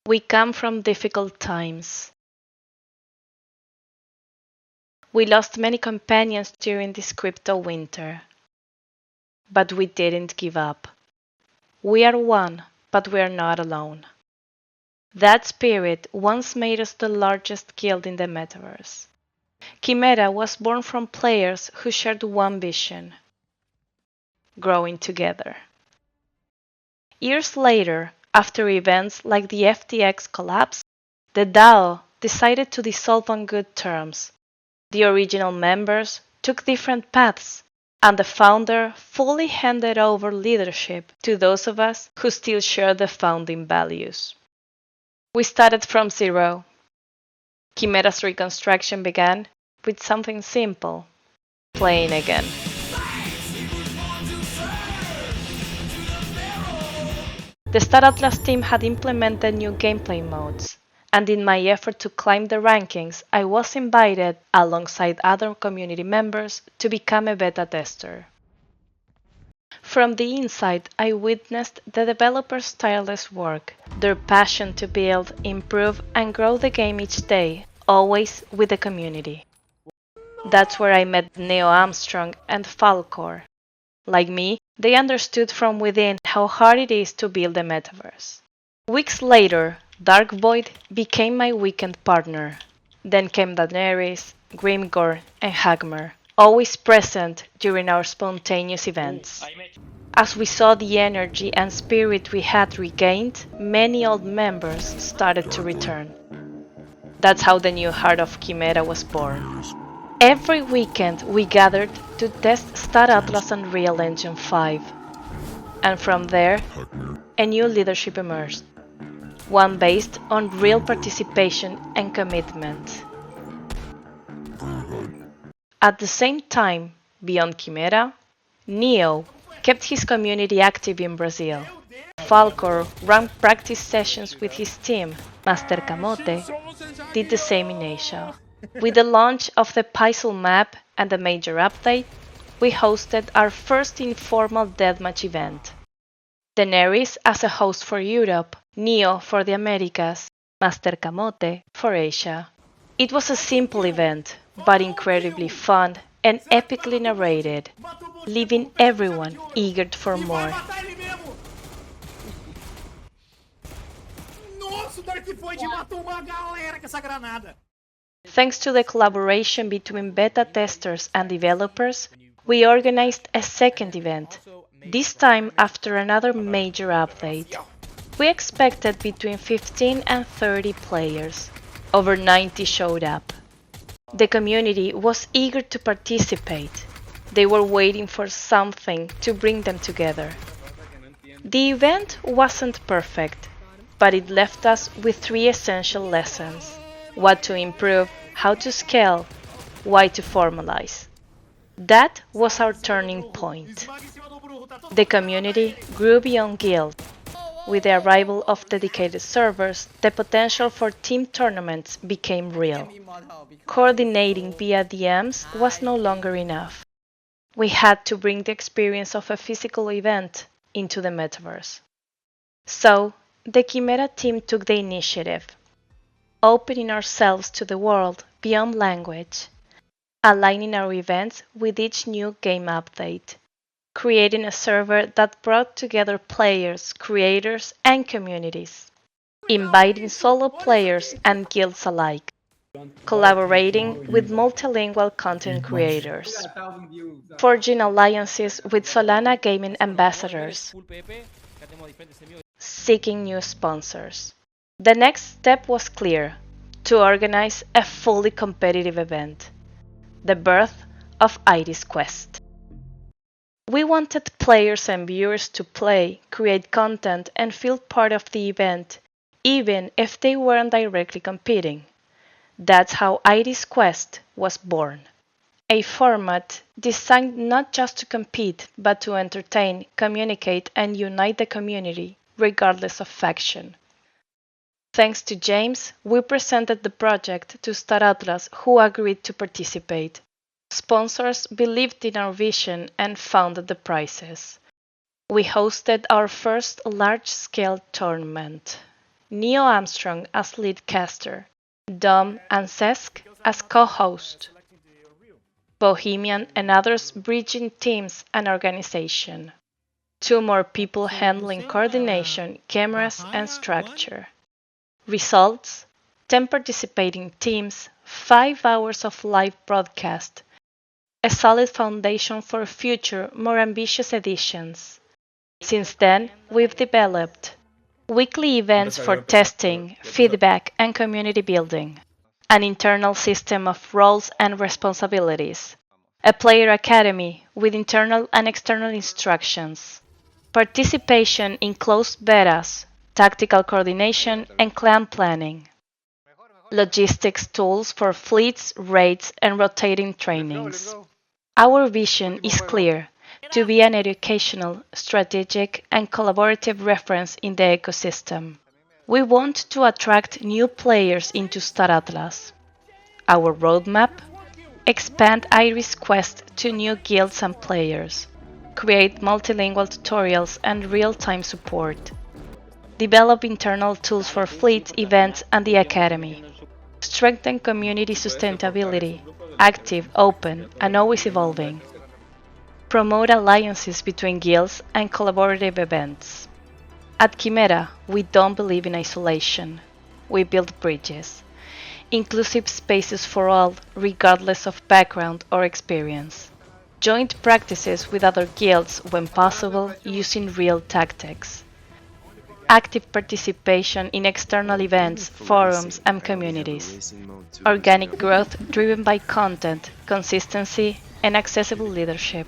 We come from difficult times. We lost many companions during this crypto winter. But we didn't give up. We are one, but we are not alone. That spirit once made us the largest guild in the metaverse. Quimera was born from players who shared one vision: growing together. Years later, after events like the FTX collapse, the DAO decided to dissolve on good terms. The original members took different paths, and the founder fully handed over leadership to those of us who still share the founding values. We started from zero. Quimera's reconstruction began with something simple: playing again. The StarAtlas team had implemented new gameplay modes, and in my effort to climb the rankings, I was invited, alongside other community members, to become a beta tester. From the inside, I witnessed the developers' tireless work, their passion to build, improve, and grow the game each day, always with the community. That's where I met Neo Armstrong and Falcor. Like me, they understood from within how hard it is to build a metaverse. Weeks later, Dark Void became my weekend partner. Then came Daenerys, Grimgor, and Hagmer, always present during our spontaneous events. As we saw the energy and spirit we had regained, many old members started to return. That's how the new heart of Quimera was born. Every weekend we gathered to test StarAtlas on Unreal Engine 5. And from there, a new leadership emerged. One based on real participation and commitment. At the same time, beyond Quimera, Neo kept his community active in Brazil. Falcor ran practice sessions with his team. Master Camote did the same in Asia. With the launch of the Puzzle map and the major update, we hosted our first informal deathmatch event. Daenerys as a host for Europe, Neo for the Americas, Master Camote for Asia. It was a simple event, but incredibly fun and epically narrated, leaving everyone eager for more. Thanks to the collaboration between beta testers and developers, we organized a second event, this time after another major update. We expected between 15 and 30 players. Over 90 showed up. The community was eager to participate. They were waiting for something to bring them together. The event wasn't perfect, but it left us with 3 essential lessons: what to improve, how to scale, why to formalize. That was our turning point. The community grew beyond guild. With the arrival of dedicated servers, the potential for team tournaments became real. Coordinating via DMs was no longer enough. We had to bring the experience of a physical event into the metaverse. So, the Quimera team took the initiative, opening ourselves to the world beyond language, aligning our events with each new game update, creating a server that brought together players, creators, and communities, inviting solo players and guilds alike, collaborating with multilingual content creators, forging alliances with Solana gaming ambassadors, seeking new sponsors. The next step was clear: to organize a fully competitive event, the birth of Iris Quest. We wanted players and viewers to play, create content, and feel part of the event, even if they weren't directly competing. That's how Iris Quest was born. A format designed not just to compete, but to entertain, communicate, and unite the community, regardless of faction. Thanks to James, we presented the project to StarAtlas, who agreed to participate. Sponsors believed in our vision and funded the prizes. We hosted our first large-scale tournament. Neo Armstrong as lead caster, Dom and Sesk as co-host, Bohemian and others bridging teams and organization. 2 more people handling coordination, cameras, and structure. Results: 10 participating teams, 5 hours of live broadcast, a solid foundation for future, more ambitious editions. Since then, we've developed weekly events for testing, feedback, and community building, an internal system of roles and responsibilities, a player academy with internal and external instructions, participation in closed betas, tactical coordination, and clan planning, logistics tools for fleets, raids, and rotating trainings. Our vision is clear: to be an educational, strategic, and collaborative reference in the ecosystem. We want to attract new players into StarAtlas. Our roadmap: expand Iris Quest to new guilds and players, create multilingual tutorials and real-time support, develop internal tools for fleets, events, and the academy, strengthen community sustainability, active, open, and always evolving, promote alliances between guilds and collaborative events. At Quimera, we don't believe in isolation. We build bridges, inclusive spaces for all, regardless of background or experience. Joint practices with other guilds when possible, using real tactics. Active participation in external events, forums, and communities. Organic growth driven by content, consistency, and accessible leadership.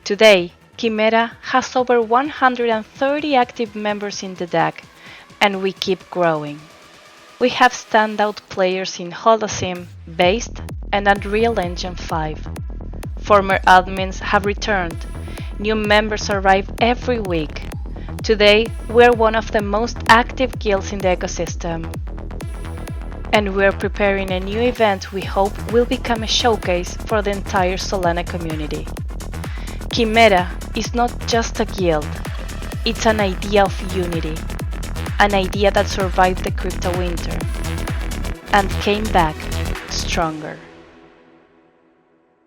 Today, Quimera has over 130 active members in the DAC, and we keep growing. We have standout players in Holocene, Based, and Unreal Engine 5. Former admins have returned. New members arrive every week. Today, we're one of the most active guilds in the ecosystem. And we're preparing a new event we hope will become a showcase for the entire Solana community. Quimera is not just a guild, it's an idea of unity, an idea that survived the crypto winter and came back stronger.